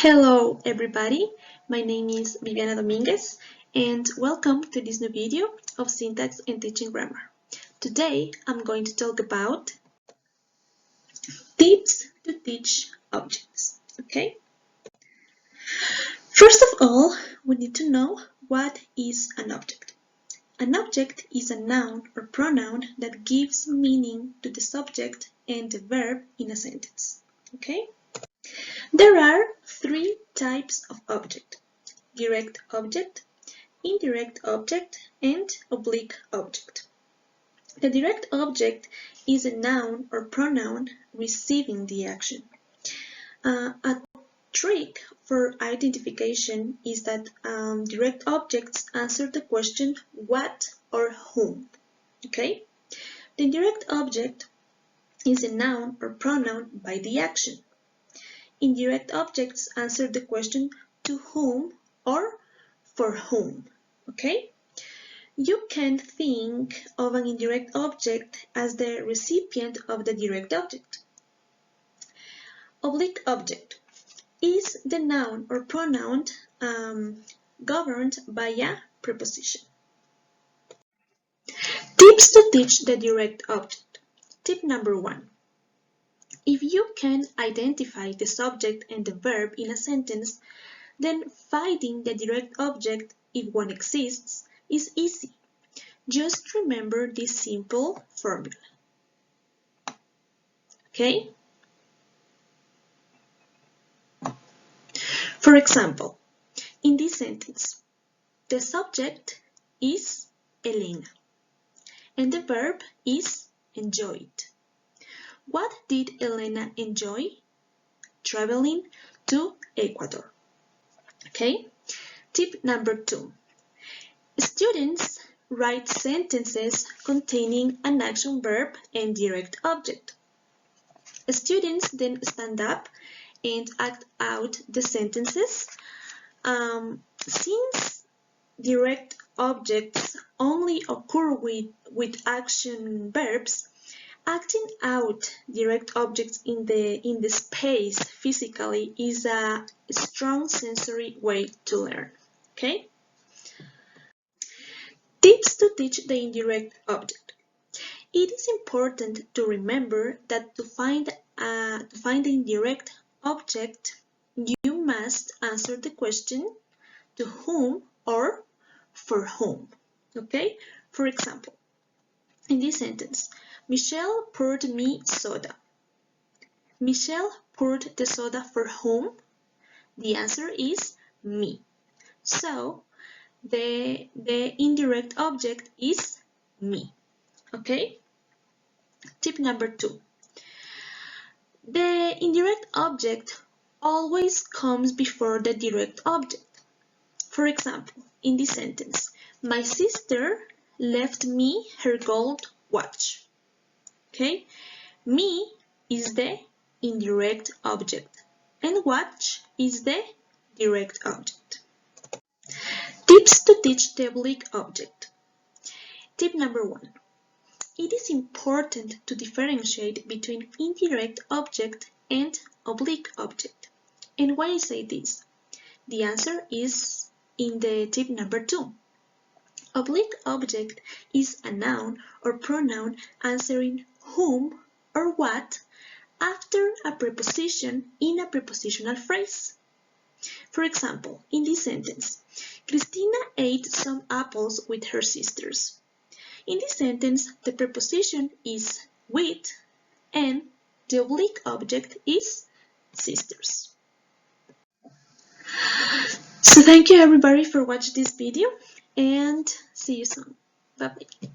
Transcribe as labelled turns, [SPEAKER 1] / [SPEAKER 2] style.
[SPEAKER 1] Hello everybody, my name is Viviana Dominguez and welcome to this new video of Syntax and Teaching Grammar. Today I'm going to talk about tips to teach objects, okay? First of all, we need to know what is an object. An object is a noun or pronoun that gives meaning to the subject and the verb in a sentence, okay? There are three types of object: direct object, indirect object, and oblique object. The direct object is a noun or pronoun receiving the action. A trick for identification is that direct objects answer the question what or whom. Okay? The indirect object is a noun or pronoun by the action. Indirect objects answer the question to whom or for whom. Okay? You can think of an indirect object as the recipient of the direct object. Oblique object is the noun or pronoun governed by a preposition. Tips to teach the direct object. Tip number 1. If you can identify the subject and the verb in a sentence, then finding the direct object, if one exists, is easy. Just remember this simple formula. Okay? For example, in this sentence, the subject is Elena and the verb is enjoyed. What did Elena enjoy? Traveling to Ecuador. Okay? Tip number 2. Students write sentences containing an action verb and direct object. Students then stand up and act out the sentences. Since direct objects only occur with action verbs, acting out direct objects in the space physically is a strong sensory way to learn. Okay? Tips to teach the indirect object. It is important to remember that to find the indirect object, you must answer the question to whom or for whom. Okay? For example, in this sentence, Michelle poured me soda. Michelle poured the soda for whom? The answer is me. So, the indirect object is me. Okay? Tip number 2. The indirect object always comes before the direct object. For example, in this sentence, my sister left me her gold watch. Okay? Me is the indirect object and watch is the direct object. Tips to teach the oblique object. Tip number 1. It is important to differentiate between indirect object and oblique object. And why I say this? The answer is in the tip number 2. Oblique object is a noun or pronoun answering whom or what after a preposition in a prepositional phrase. For example, in this sentence, Christina ate some apples with her sisters. In this sentence, the preposition is with and the oblique object is sisters. So thank you everybody for watching this video and see you soon. Bye bye.